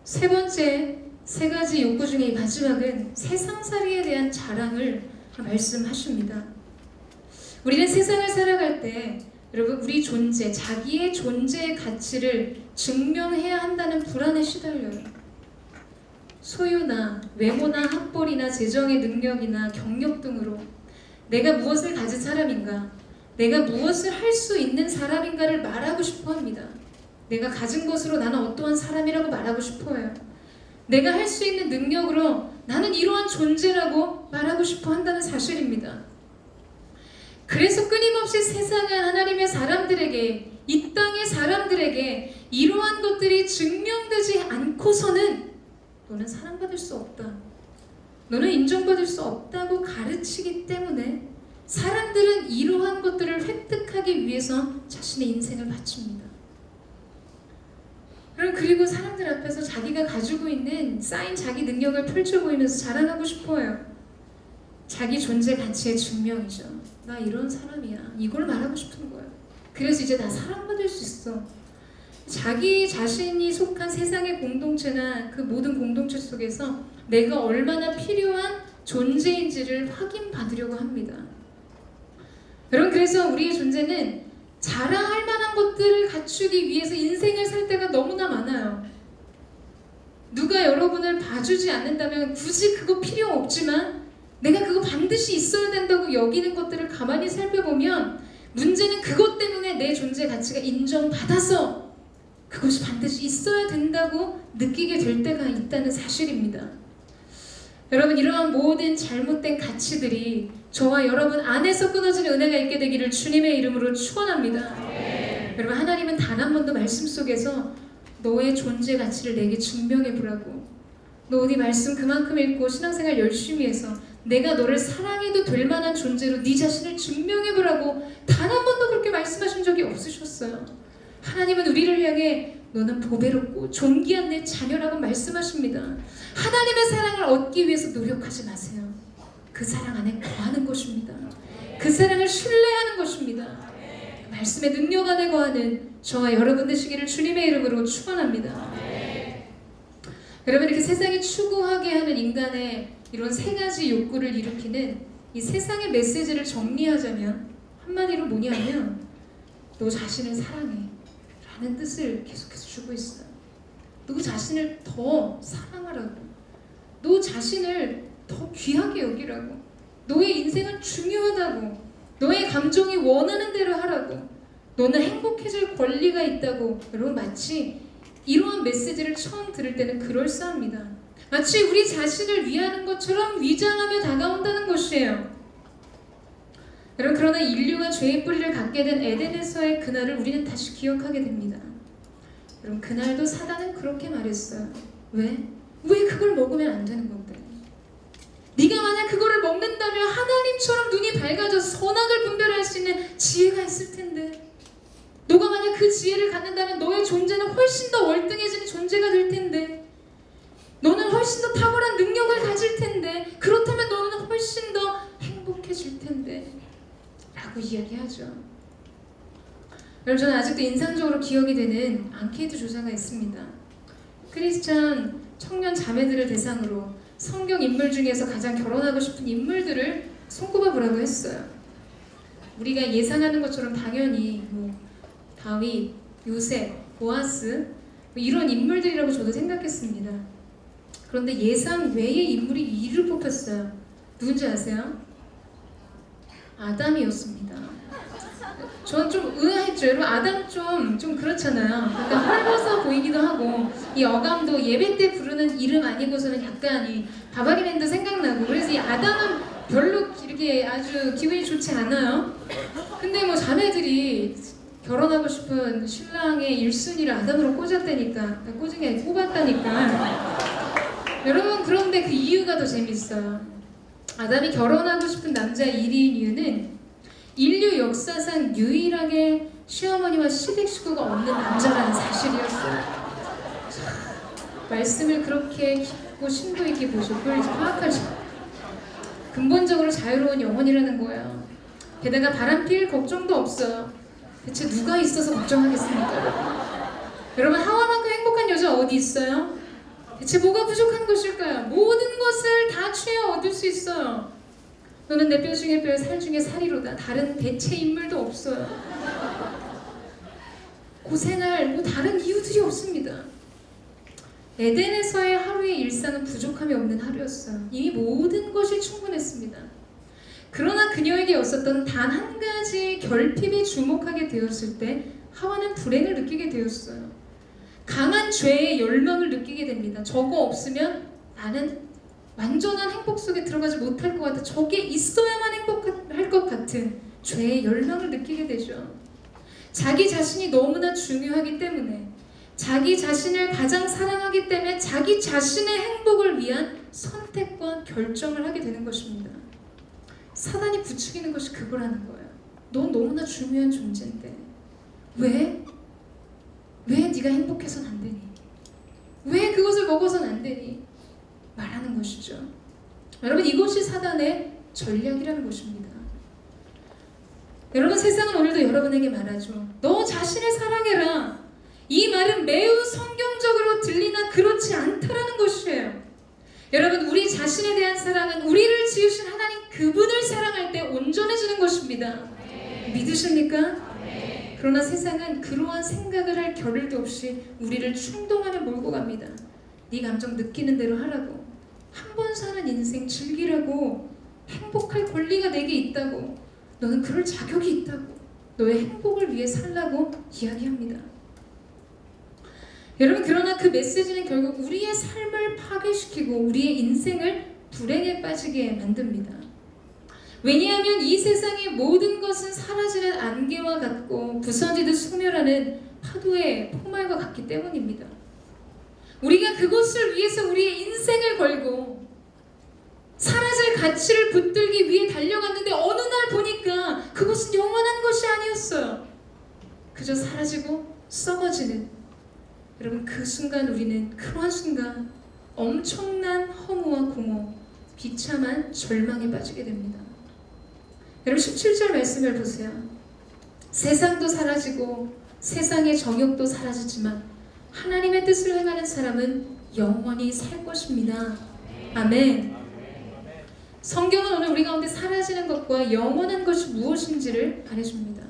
세 번째, 세 가지 욕구 중에 마지막은 세상살이에 대한 자랑을 말씀하십니다. 우리는 세상을 살아갈 때 여러분, 우리 존재, 자기의 존재의 가치를 증명해야 한다는 불안에 시달려요. 소유나 외모나 학벌이나 재정의 능력이나 경력 등으로 내가 무엇을 가진 사람인가, 내가 무엇을 할 수 있는 사람인가를 말하고 싶어 합니다. 내가 가진 것으로 나는 어떠한 사람이라고 말하고 싶어요. 내가 할 수 있는 능력으로 나는 이러한 존재라고 말하고 싶어 한다는 사실입니다. 그래서 끊임없이 세상은 하나님의 사람들에게, 이 땅의 사람들에게 이러한 것들이 증명되지 않고서는 너는 사랑받을 수 없다, 너는 인정받을 수 없다고 가르치기 때문에 사람들은 이러한 것들을 획득하기 위해서 자신의 인생을 바칩니다. 그리고 사람들 앞에서 자기가 가지고 있는 쌓인 자기 능력을 펼쳐 보이면서 자랑하고 싶어요. 자기 존재 가치의 증명이죠. 나 이런 사람이야. 이걸 말하고 싶은 거예요. 그래서 이제 나 사랑받을 수 있어. 자기 자신이 속한 세상의 공동체나 그 모든 공동체 속에서 내가 얼마나 필요한 존재인지를 확인받으려고 합니다. 여러분, 그래서 우리의 존재는 자랑할 만한 것들을 갖추기 위해서 인생을 살 때가 너무나 많아요. 누가 여러분을 봐주지 않는다면 굳이 그거 필요 없지만 내가 그거 반드시 있어야 된다고 여기는 것들을 가만히 살펴보면 문제는 그것 때문에 내 존재 가치가 인정받아서 그것이 반드시 있어야 된다고 느끼게 될 때가 있다는 사실입니다. 여러분, 이러한 모든 잘못된 가치들이 저와 여러분 안에서 끊어지는 은혜가 있게 되기를 주님의 이름으로 축원합니다. 여러분, 하나님은 단 한 번도 말씀 속에서 너의 존재 가치를 내게 증명해 보라고, 너 어디 말씀 그만큼 읽고 신앙생활 열심히 해서 내가 너를 사랑해도 될 만한 존재로 네 자신을 증명해 보라고 단 한 번도 그렇게 말씀하신 적이 없으셨어요. 하나님은 우리를 향해 너는 보배롭고 존귀한 내 자녀라고 말씀하십니다. 하나님의 사랑을 얻기 위해서 노력하지 마세요. 그 사랑 안에 거하는 것입니다. 그 사랑을 신뢰하는 것입니다. 그 말씀의 능력 안에 거하는 저와 여러분 되시기를 주님의 이름으로 축원합니다. 여러분, 이렇게 세상이 추구하게 하는 인간의 이런 세 가지 욕구를 일으키는 이 세상의 메시지를 정리하자면 한마디로 뭐냐면 너 자신을 사랑해 라는 뜻을 계속해서 주고 있어요. 너 자신을 더 사랑하라고, 너 자신을 더 귀하게 여기라고, 너의 인생은 중요하다고, 너의 감정이 원하는 대로 하라고, 너는 행복해질 권리가 있다고. 여러분, 마치 이러한 메시지를 처음 들을 때는 그럴싸합니다. 마치 우리 자신을 위하는 것처럼 위장하며 다가온다는 것이에요. 여러분, 그러나 인류가 죄의 뿌리를 갖게 된 에덴에서의 그날을 우리는 다시 기억하게 됩니다. 여러분, 그날도 사단은 그렇게 말했어요. 왜 그걸 먹으면 안 되는 건데? 네가 만약 그거를 먹는다면 하나님처럼 눈이 밝아져서 선악을 분별할 수 있는 지혜가 있을 텐데, 너가 만약 그 지혜를 갖는다면 너의 존재는 훨씬 더 월등해지는 존재가 될 텐데, 너는 훨씬 더 탁월한 능력을 가질 텐데, 그렇다면 너는 훨씬 더 행복해질 텐데 라고 이야기하죠. 여러분, 저는 아직도 인상적으로 기억이 되는 앙케이트 조사가 있습니다. 크리스찬 청년 자매들을 대상으로 성경 인물 중에서 가장 결혼하고 싶은 인물들을 손꼽아 보라고 했어요. 우리가 예상하는 것처럼 당연히 다윗, 요셉, 보아스 이런 인물들이라고 저도 생각했습니다. 그런데 예상 외의 인물이 2위를 뽑혔어요. 누군지 아세요? 아담이었습니다. 저는 좀 의아했죠. 여러분, 아담 좀 그렇잖아요. 약간 헐벗어 보이기도 하고, 이 어감도 예배 때 부르는 이름 아니고서는 약간 이 바바리맨도 생각나고, 그래서 이 아담은 별로 이렇게 아주 기분이 좋지 않아요. 근데 자매들이 결혼하고 싶은 신랑의 1순위를 아담으로 꽂았다니까, 꽂은 게 아니라 꼽았다니까. 여러분, 그런데 그 이유가 더 재밌어요. 아담이 결혼하고 싶은 남자 1위인 이유는 인류 역사상 유일하게 시어머니와 시댁 식구가 없는 남자라는 사실이었어요. 말씀을 그렇게 깊고 심도 있게 보셨고 파악하죠. 근본적으로 자유로운 영혼이라는 거예요. 게다가 바람필 걱정도 없어요. 대체 누가 있어서 걱정하겠습니까? 여러분, 하와만큼 행복한 여자 어디 있어요? 대체 뭐가 부족한 것일까요? 모든 것을 다 취해 얻을 수 있어요. 너는 내 뼈 중에 뼈, 살 중에 살이로다. 다른 대체 인물도 없어요. 고생할 다른 이유들이 없습니다. 에덴에서의 하루의 일상은 부족함이 없는 하루였어요. 이미 모든 것이 충분했습니다. 그러나 그녀에게 없었던 단 한 가지 결핍이 주목하게 되었을 때 하와는 불행을 느끼게 되었어요. 강한 죄의 열망을 느끼게 됩니다. 저거 없으면 나는 완전한 행복 속에 들어가지 못할 것 같아. 저게 있어야만 행복할 것 같은 죄의 열망을 느끼게 되죠. 자기 자신이 너무나 중요하기 때문에, 자기 자신을 가장 사랑하기 때문에 자기 자신의 행복을 위한 선택과 결정을 하게 되는 것입니다. 사단이 부추기는 것이 그거라는 거예요. 넌 너무나 중요한 존재인데 왜 네가 행복해서는 안 되니? 왜 그것을 먹어서는 안 되니? 말하는 것이죠. 여러분, 이것이 사단의 전략이라는 것입니다. 여러분, 세상은 오늘도 여러분에게 말하죠. 너 자신을 사랑해라. 이 말은 매우 성경적으로 들리나 그렇지 않다라는 것이에요. 여러분, 우리 자신에 대한 사랑은 우리를 지으신 하나님 그분을 사랑할 때 온전해지는 것입니다. 믿으십니까? 그러나 세상은 그러한 생각을 할 겨를도 없이 우리를 충동하며 몰고 갑니다. 네 감정 느끼는 대로 하라고, 한 번 사는 인생 즐기라고, 행복할 권리가 내게 있다고, 너는 그럴 자격이 있다고, 너의 행복을 위해 살라고 이야기합니다. 여러분, 그러나 그 메시지는 결국 우리의 삶을 파괴시키고 우리의 인생을 불행에 빠지게 만듭니다. 왜냐하면 이 세상의 모든 것은 사라지는 안개와 같고 부서지듯 소멸하는 파도의 폭발과 같기 때문입니다. 우리가 그것을 위해서 우리의 인생을 걸고 사라질 가치를 붙들기 위해 달려갔는데 어느 날 보니까 그것은 영원한 것이 아니었어요. 그저 사라지고 썩어지는, 여러분, 그 순간 우리는 그러한 순간 엄청난 허무와 공허, 비참한 절망에 빠지게 됩니다. 여러분, 17절 말씀을 보세요. 세상도 사라지고 세상의 정욕도 사라지지만 하나님의 뜻을 행하는 사람은 영원히 살 것입니다. 아멘. 성경은 오늘 우리 가운데 사라지는 것과 영원한 것이 무엇인지를 말해줍니다.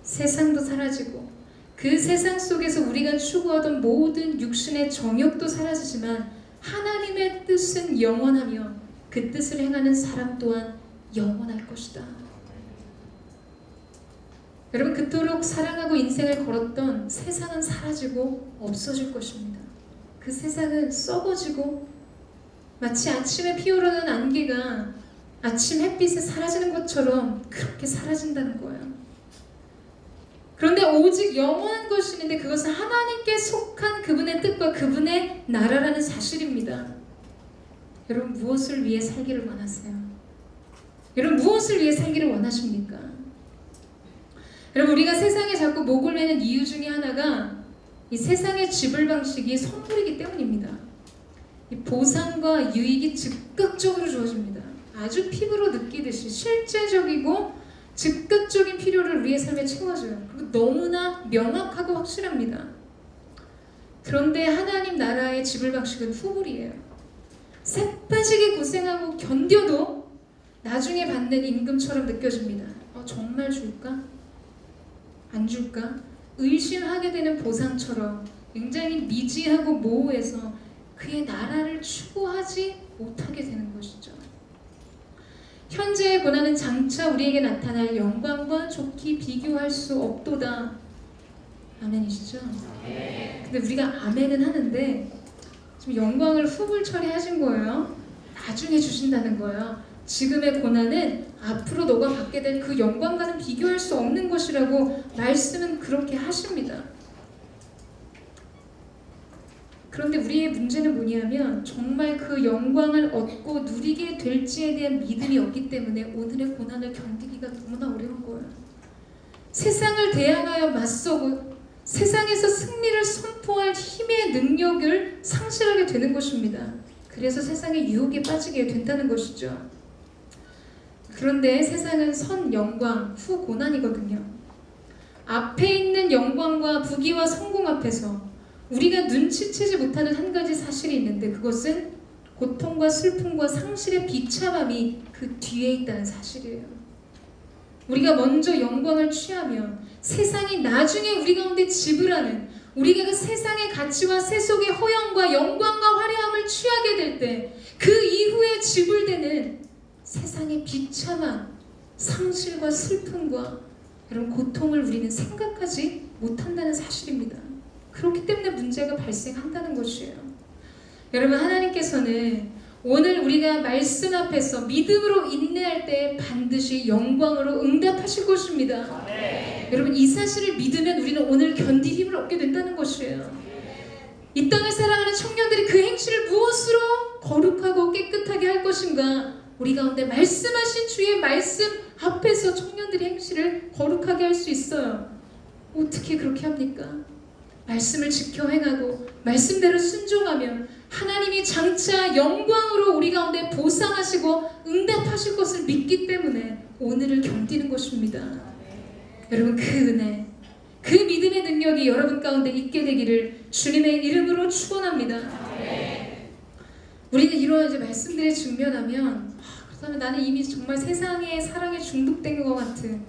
세상도 사라지고 그 세상 속에서 우리가 추구하던 모든 육신의 정욕도 사라지지만 하나님의 뜻은 영원하며 그 뜻을 행하는 사람 또한 영원할 것이다. 여러분, 그토록 사랑하고 인생을 걸었던 세상은 사라지고 없어질 것입니다. 그 세상은 썩어지고 마치 아침에 피어오르는 안개가 아침 햇빛에 사라지는 것처럼 그렇게 사라진다는 거예요. 그런데 오직 영원한 것이 있는데 그것은 하나님께 속한 그분의 뜻과 그분의 나라라는 사실입니다. 여러분, 무엇을 위해 살기를 원하세요? 여러분, 무엇을 위해 살기를 원하십니까? 여러분, 우리가 세상에 자꾸 목을 매는 이유 중에 하나가 이 세상의 지불 방식이 선물이기 때문입니다. 이 보상과 유익이 즉각적으로 주어집니다. 아주 피부로 느끼듯이 실제적이고 즉각적인 필요를 우리의 삶에 채워줘요. 그리고 너무나 명확하고 확실합니다. 그런데 하나님 나라의 지불 방식은 후불이에요. 새빠지게 고생하고 견뎌도 나중에 받는 임금처럼 느껴집니다. 정말 줄까? 안 줄까? 의심하게 되는 보상처럼 굉장히 미지하고 모호해서 그의 나라를 추구하지 못하게 되는 것이죠. 현재의 고난은 장차 우리에게 나타날 영광과 좋게 비교할 수 없도다. 아멘이시죠? 근데 우리가 아멘은 하는데 지금 영광을 후불 처리하신 거예요. 나중에 주신다는 거예요. 지금의 고난은 앞으로 너가 받게 될 그 영광과는 비교할 수 없는 것이라고 말씀은 그렇게 하십니다. 그런데 우리의 문제는 뭐냐면 정말 그 영광을 얻고 누리게 될지에 대한 믿음이 없기 때문에 오늘의 고난을 견디기가 너무나 어려운 거예요. 세상을 대항하여 맞서고 세상에서 승리를 선포할 힘의 능력을 상실하게 되는 것입니다. 그래서 세상의 유혹에 빠지게 된다는 것이죠. 그런데 세상은 선 영광, 후 고난이거든요. 앞에 있는 영광과 부귀와 성공 앞에서 우리가 눈치채지 못하는 한 가지 사실이 있는데 그것은 고통과 슬픔과 상실의 비참함이 그 뒤에 있다는 사실이에요. 우리가 먼저 영광을 취하면 세상이 나중에 우리 가운데 지불하는, 우리가 그 세상의 가치와 세속의 허영과 영광과 화려함을 취하게 될 때 그 이후에 지불되는 세상의 비참한 상실과 슬픔과 이런 고통을 우리는 생각하지 못한다는 사실입니다. 그렇기 때문에 문제가 발생한다는 것이에요. 여러분, 하나님께서는 오늘 우리가 말씀 앞에서 믿음으로 인내할 때 반드시 영광으로 응답하실 것입니다. 여러분, 이 사실을 믿으면 우리는 오늘 견딜 힘을 얻게 된다는 것이에요. 이 땅을 살아가는 청년들이 그 행실을 무엇으로 거룩하고 깨끗하게 할 것인가? 우리 가운데 말씀하신 주의 말씀 앞에서 청년들이 행실을 거룩하게 할 수 있어요. 어떻게 그렇게 합니까? 말씀을 지켜 행하고 말씀대로 순종하면 하나님이 장차 영광으로 우리 가운데 보상하시고 응답하실 것을 믿기 때문에 오늘을 견디는 것입니다. 여러분, 그 은혜, 그 믿음의 능력이 여러분 가운데 있게 되기를 주님의 이름으로 축원합니다. 우리는 이러한 이제 말씀들에 직면하면 그렇다면 나는 이미 정말 세상의 사랑에 중독된 것 같은,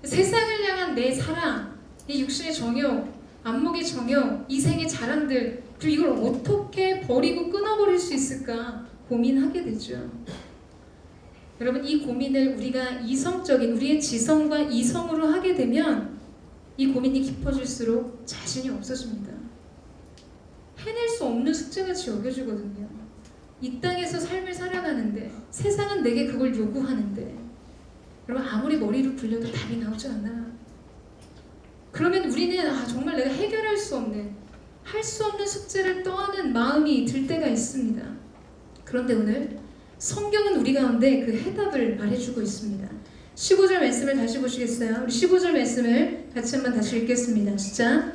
세상을 향한 내 사랑, 이 육신의 정욕, 안목의 정욕, 이생의 자랑들, 그리고 이걸 어떻게 버리고 끊어버릴 수 있을까 고민하게 되죠. 여러분, 이 고민을 우리가 이성적인 우리의 지성과 이성으로 하게 되면 이 고민이 깊어질수록 자신이 없어집니다. 해낼 수 없는 숙제같이 여겨지거든요. 이 땅에서 삶을 살아가는데 세상은 내게 그걸 요구하는데 여러분, 아무리 머리를 굴려도 답이 나오지 않아요. 그러면 우리는 정말 내가 해결할 수 없는, 할 수 없는 숙제를 떠안는 마음이 들 때가 있습니다. 그런데 오늘 성경은 우리 가운데 그 해답을 말해주고 있습니다. 15절 말씀을 다시 보시겠어요? 우리 15절 말씀을 같이 한번 다시 읽겠습니다. 시작!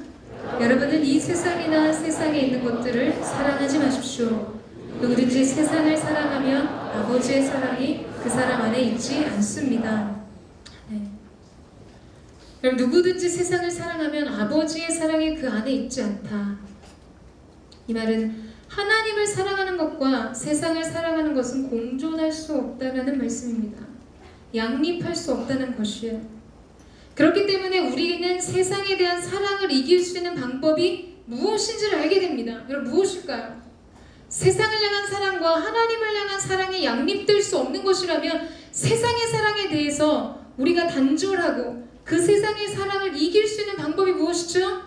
여러분은 이 세상이나 세상에 있는 것들을 사랑하지 마십시오. 누구든지 세상을 사랑하면 아버지의 사랑이 그 사람 안에 있지 않습니다. 그럼 누구든지 세상을 사랑하면 아버지의 사랑이 그 안에 있지 않다. 이 말은 하나님을 사랑하는 것과 세상을 사랑하는 것은 공존할 수 없다는 말씀입니다. 양립할 수 없다는 것이에요. 그렇기 때문에 우리는 세상에 대한 사랑을 이길 수 있는 방법이 무엇인지를 알게 됩니다. 여러분, 무엇일까요? 세상을 향한 사랑과 하나님을 향한 사랑이 양립될 수 없는 것이라면 세상의 사랑에 대해서 우리가 단절하고 그 세상의 사랑을 이길 수 있는 방법이 무엇이죠?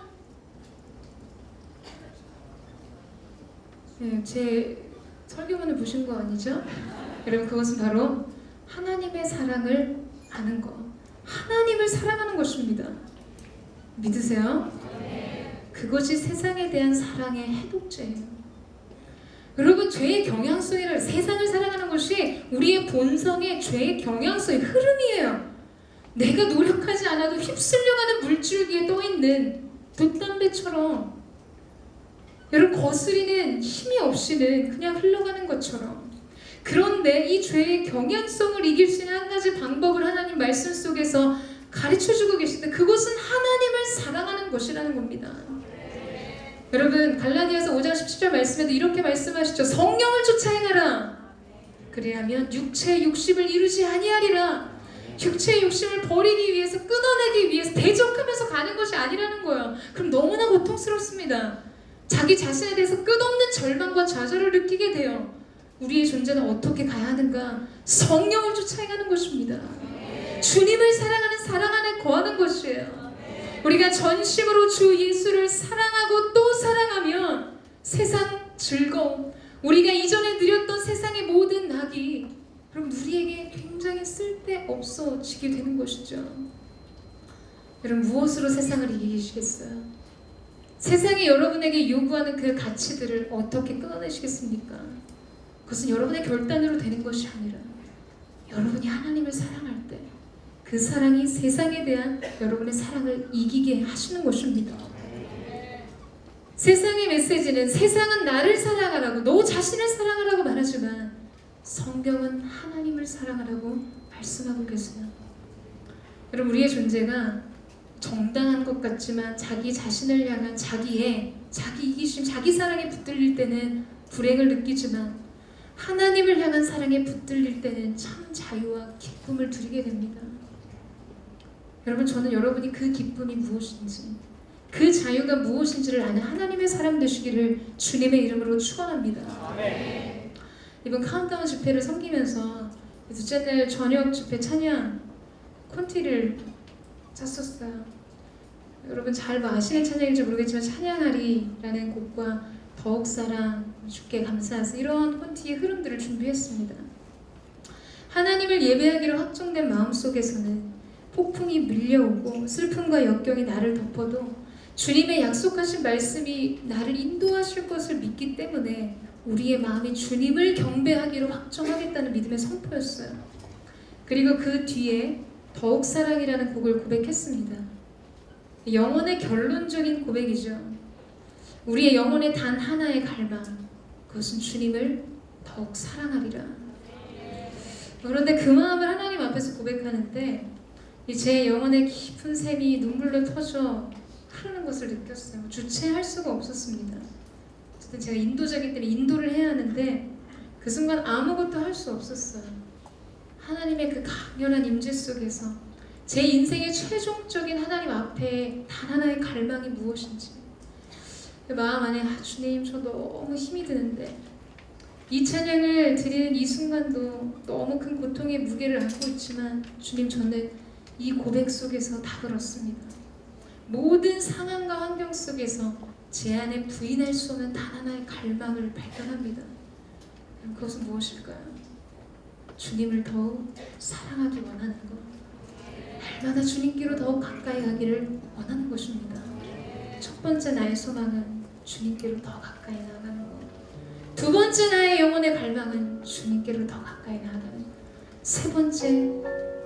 제 설교문을 보신 거 아니죠? 여러분, 그것은 바로 하나님의 사랑을 아는 것, 하나님을 사랑하는 것입니다. 믿으세요? 그것이 세상에 대한 사랑의 해독제예요. 여러분, 죄의 경향성이라, 세상을 사랑하는 것이 우리의 본성의 죄의 경향성의 흐름이에요. 내가 노력하지 않아도 휩쓸려가는 물줄기에 떠있는 돛담배처럼, 여러분, 거스리는 힘이 없이는 그냥 흘러가는 것처럼. 그런데 이 죄의 경향성을 이길 수 있는 한 가지 방법을 하나님 말씀 속에서 가르쳐주고 계신데, 그것은 하나님을 사랑하는 것이라는 겁니다. 여러분, 갈라디아서 5장 17절 말씀에도 이렇게 말씀하시죠. 성령을 쫓아 행하라. 그래야면 육체의 욕심을 이루지 아니하리라. 육체의 욕심을 버리기 위해서, 끊어내기 위해서 대적하면서 가는 것이 아니라는 거예요. 그럼 너무나 고통스럽습니다. 자기 자신에 대해서 끝없는 절망과 좌절을 느끼게 돼요. 우리의 존재는 어떻게 가야 하는가? 성령을 쫓아 행하는 것입니다. 주님을 사랑하는 사랑 안에 거하는 것이에요. 우리가 전심으로 주 예수를 사랑하고 또 사랑하면 세상 즐거움, 우리가 이전에 누렸던 세상의 모든 낙이 그럼 우리에게 굉장히 쓸데없어지게 되는 것이죠. 여러분, 무엇으로 세상을 이기시겠어요? 세상이 여러분에게 요구하는 그 가치들을 어떻게 끊어내시겠습니까? 그것은 여러분의 결단으로 되는 것이 아니라 여러분이 하나님을 사랑할 때 그 사랑이 세상에 대한 여러분의 사랑을 이기게 하시는 것입니다. 세상의 메시지는 세상은 나를 사랑하라고, 너 자신을 사랑하라고 말하지만 성경은 하나님을 사랑하라고 말씀하고 계세요. 여러분, 우리의 존재가 정당한 것 같지만 자기 자신을 향한 자기 이기심, 자기 사랑에 붙들릴 때는 불행을 느끼지만 하나님을 향한 사랑에 붙들릴 때는 참 자유와 기쁨을 누리게 됩니다. 여러분, 저는 여러분이 그 기쁨이 무엇인지, 그 자유가 무엇인지를 아는 하나님의 사람 되시기를 주님의 이름으로 축원합니다. 이번 카운트다운 집회를 섬기면서 둘째 날 저녁 집회 찬양 콘티를 짰었어요. 여러분 잘 아시는 찬양인지 모르겠지만 찬양하리라는 곡과 더욱 사랑, 주께 감사하세 이런 콘티의 흐름들을 준비했습니다. 하나님을 예배하기로 확정된 마음속에서는 폭풍이 밀려오고 슬픔과 역경이 나를 덮어도 주님의 약속하신 말씀이 나를 인도하실 것을 믿기 때문에 우리의 마음이 주님을 경배하기로 확정하겠다는 믿음의 선포였어요. 그리고 그 뒤에 더욱 사랑이라는 곡을 고백했습니다. 영혼의 결론적인 고백이죠. 우리의 영혼의 단 하나의 갈망, 그것은 주님을 더욱 사랑하리라. 그런데 그 마음을 하나님 앞에서 고백하는데 제 영혼의 깊은 샘이 눈물로 터져 흐르는 것을 느꼈어요. 주체할 수가 없었습니다. 어쨌든 제가 인도자이기 때문에 인도를 해야 하는데 그 순간 아무것도 할 수 없었어요. 하나님의 그 강렬한 임재 속에서 제 인생의 최종적인 하나님 앞에 단 하나의 갈망이 무엇인지 마음 안에 주님 저 너무 힘이 드는데 이 찬양을 드리는 이 순간도 너무 큰 고통의 무게를 안고 있지만 주님 저는 이 고백 속에서 답을 얻습니다. 모든 상황과 환경 속에서 제 안에 부인할 수 없는 단 하나의 갈망을 발견합니다. 그것은 무엇일까요? 주님을 더욱 사랑하기 원하는 것, 날마다 주님께로 더욱 가까이 가기를 원하는 것입니다. 첫 번째 나의 소망은 주님께로 더 가까이 나아가는 것. 두 번째 나의 영혼의 갈망은 주님께로 더 가까이 나아가는 것. 세 번째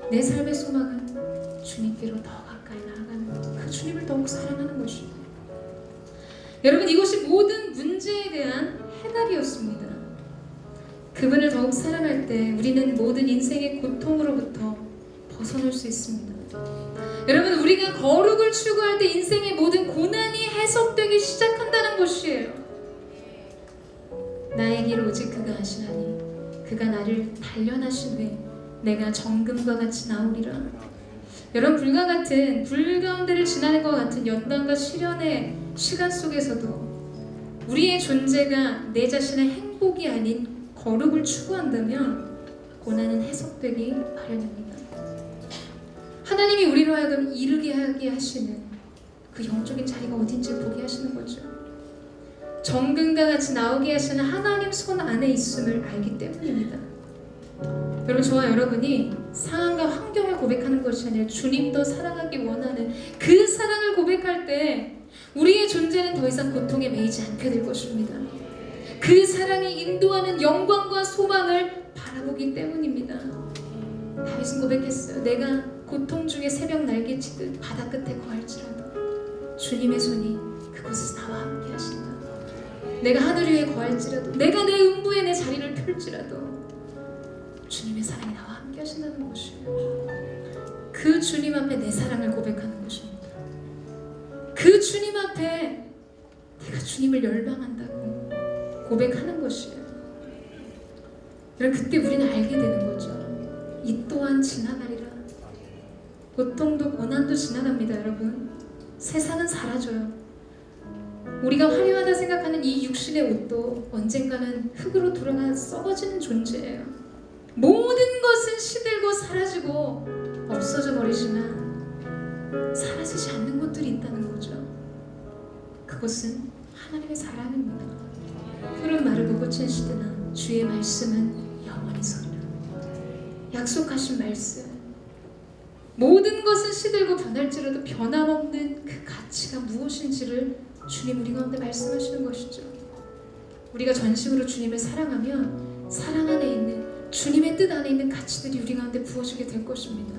내 삶의 소망은 주님께로 더 가까이 나아가는 것. 그 주님을 더욱 사랑하는 것입니다. 여러분 이것이 모든 문제에 대한 해답이었습니다. 그분을 더욱 사랑할 때 우리는 모든 인생의 고통으로부터 벗어날 수 있습니다. 여러분 우리가 거룩을 추구할 때 인생의 모든 고난이 해석되기 시작한다는 것이에요. 나의 길 오직 그가 하시나니 그가 나를 단련하신 후에 내가 정금과 같이 나오리라. 여러분 불과 같은 불 가운데를 지나는 것 같은 연단과 시련의 시간 속에서도 우리의 존재가 내 자신의 행복이 아닌 거룩을 추구한다면 고난은 해석되기 마련입니다. 하나님이 우리로 하여금 이르게 하게 하시는 그 영적인 자리가 어딘지 보게 하시는 거죠. 정금과 같이 나오게 하시는 하나님 손 안에 있음을 알기 때문입니다. 여러분 저와 여러분이 상황과 환경을 고백하는 것이 아니라 주님도 사랑하기 원하는 그 사랑을 고백할 때 우리의 존재는 더 이상 고통에 매이지 않게 될 것입니다. 그 사랑이 인도하는 영광과 소망을 바라보기 때문입니다. 다윗은 고백했어요. 내가 고통 중에 새벽 날개치듯 바다 끝에 거할지라도 주님의 손이 그곳에서 나와 함께 하신다. 내가 하늘 위에 거할지라도 내가 내 음부에 내 자리를 펼지라도 주님의 사랑이 나와 함께 하신다는 것이에요. 그 주님 앞에 내 사랑을 고백하는 것입니다. 그 주님 앞에 내가 주님을 열망한다고 고백하는 것이에요. 여러분 그때 우리는 알게 되는 거죠. 이 또한 지나가리라. 고통도 고난도 지나갑니다. 여러분 세상은 사라져요. 우리가 화려하다 생각하는 이 육신의 옷도 언젠가는 흙으로 돌아가 썩어지는 존재예요. 모든 것은 시들고 사라지고 없어져 버리지만 사라지지 않는 것들이 있다는 거죠. 그것은 하나님의 사랑입니다. 푸른 마르고 꽃은 시드나 주의 말씀은 영원히 서리라. 약속하신 말씀, 모든 것은 시들고 변할지라도 변함없는 그 가치가 무엇인지를 주님 우리 가운데 말씀하시는 것이죠. 우리가 전심으로 주님을 사랑하면 사랑 안에 있는 주님의 뜻 안에 있는 가치들이 우리 가운데 부어지게 될 것입니다.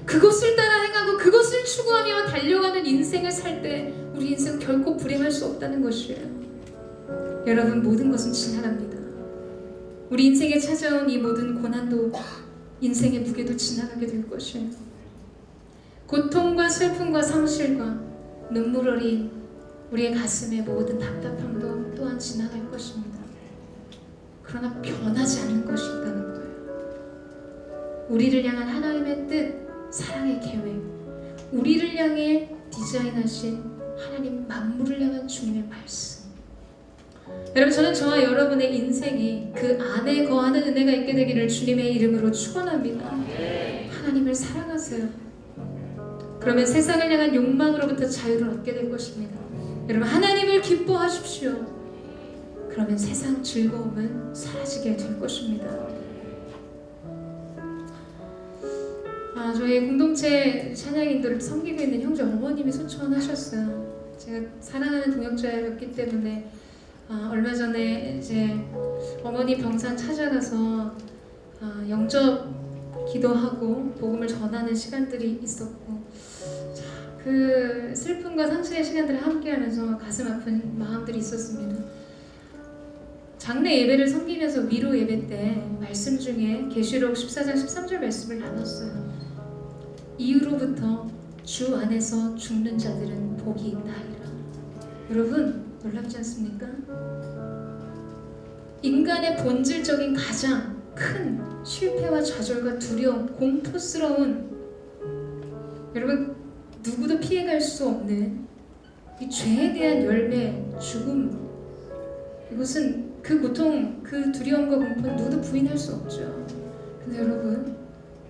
그것을 따라 행하고 그것을 추구하며 달려가는 인생을 살 때 우리 인생은 결코 불행할 수 없다는 것이에요. 여러분 모든 것은 지나갑니다. 우리 인생에 찾아온 이 모든 고난도 인생의 무게도 지나가게 될 것이에요. 고통과 슬픔과 상실과 눈물 어린 우리의 가슴의 모든 답답함도 또한 지나갈 것입니다. 그러나 변하지 않는 것이 있다는 거예요. 우리를 향한 하나님의 뜻, 사랑의 계획, 우리를 향해 디자인하신 하나님 만물을 향한 주님의 말씀. 여러분, 저는 저와 여러분의 인생이 그 안에 거하는 은혜가 있게 되기를 주님의 이름으로 축원합니다. 하나님을 사랑하세요. 그러면 세상을 향한 욕망으로부터 자유를 얻게 될 것입니다. 여러분, 하나님을 기뻐하십시오. 그러면 세상 즐거움은 사라지게 될 것입니다. 저희 공동체 찬양인들을 섬기고 있는 형제 어머님이 소천하셨어요. 제가 사랑하는 동역자였기 때문에 얼마 전에 이제 어머니 병상 찾아가서 영접 기도하고 복음을 전하는 시간들이 있었고, 그 슬픔과 상실의 시간들을 함께하면서 가슴 아픈 마음들이 있었습니다. 장례 예배를 섬기면서 위로 예배 때 말씀 중에 계시록 14장 13절 말씀을 나눴어요. 이후로부터 주 안에서 죽는 자들은 복이 있나이다. 여러분, 놀랍지 않습니까? 인간의 본질적인 가장 큰 실패와 좌절과 두려움, 공포스러운, 여러분 누구도 피해갈 수 없는 이 죄에 대한 열매, 죽음, 이것은 그 고통, 그 두려움과 공포는 누구도 부인할 수 없죠. 근데 여러분,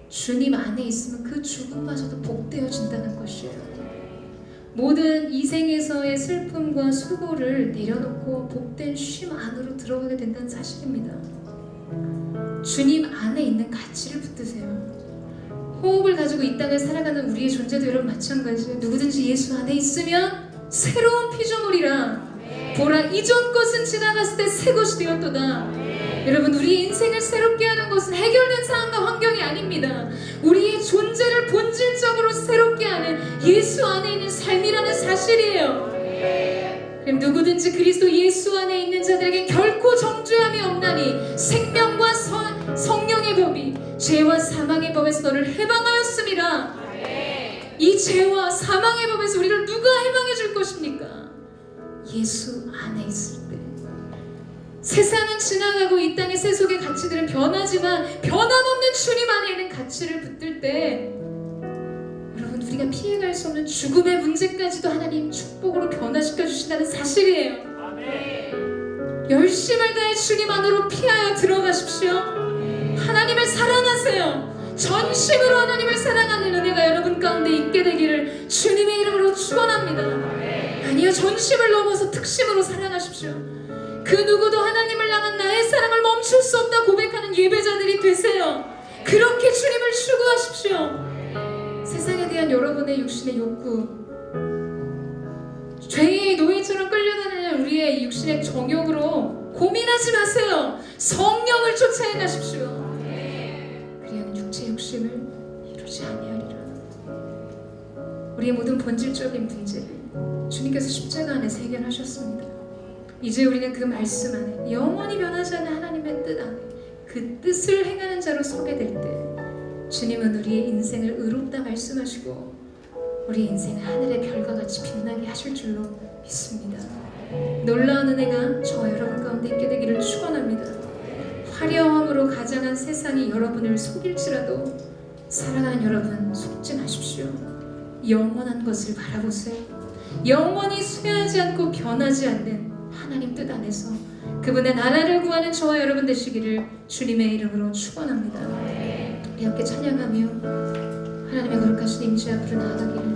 주님 안에 있으면 그 죽음마저도 복되어진다는 것이에요. 모든 이 생에서의 슬픔과 수고를 내려놓고 복된 쉼 안으로 들어가게 된다는 사실입니다. 주님 안에 있는 가치를 붙드세요. 호흡을 가지고 이 땅을 살아가는 우리의 존재도 여러분 마찬가지예요. 누구든지 예수 안에 있으면 새로운 피조물이라. 보라, 이전 것은 지나갔을 때 새 것이 되었도다. 여러분, 우리의 인생을 새롭게 하는 것은 해결된 상황과 환경이 아닙니다. 우리의 존재를 본질적으로 새롭게 하는 예수 안에 있는 삶이라는 사실이에요. 그럼 누구든지 그리스도 예수 안에 있는 자들에게 결코 정죄함이 없나니 생명과 성령의 법이 죄와 사망의 법에서 너를 해방하였음이라. 이 죄와 사망의 법에서 우리를 누가 해방해 줄 것입니까? 예수 안에 있을 때. 세상은 지나가고 이 땅의 세속의 가치들은 변하지만 변함없는 주님 안에 있는 가치를 붙들 때, 여러분, 우리가 피해갈 수 없는 죽음의 문제까지도 하나님 축복으로 변화시켜 주신다는 사실이에요. 열심을 다해 주님 안으로 피하여 들어가십시오. 하나님을 사랑하세요. 전심으로 하나님을 사랑하는 은혜가 여러분 가운데 있게 되기를 주님의 이름으로 축원합니다. 아니요, 전심을 넘어서 특심으로 사랑하십시오. 그 누구도 하나님을 향한 나의 사랑을 멈출 수 없다 고백하는 예배자들이 되세요. 그렇게 주님을 추구하십시오. 세상에 대한 여러분의 육신의 욕구, 죄의 노예처럼 끌려다니는 우리의 육신의 정욕으로 고민하지 마세요. 성령을 쫓아내 가십시오. 그리하면 육체의 욕심을 이루지 아니하리라. 우리의 모든 본질적인 문제를 주님께서 십자가 안에서 해결하셨습니다. 이제 우리는 그 말씀 안에, 영원히 변하지 않는 하나님의 뜻 안에, 그 뜻을 행하는 자로 서게 될 때 주님은 우리의 인생을 의롭다 말씀하시고 우리의 인생을 하늘의 별과 같이 빛나게 하실 줄로 믿습니다. 놀라운 은혜가 저와 여러분 가운데 있게 되기를 축원합니다. 화려함으로 가장한 세상이 여러분을 속일지라도 사랑하는 여러분, 속지 마십시오. 영원한 것을 바라보세요. 영원히 쇠하지 않고 변하지 않는 하나님 뜻 안에서 그분의 나라를 구하는 저와 여러분 되시기를 주님의 이름으로 축원합니다. 우리 함께 찬양하며 하나님의 거룩하신 임재 앞으로 나아가기를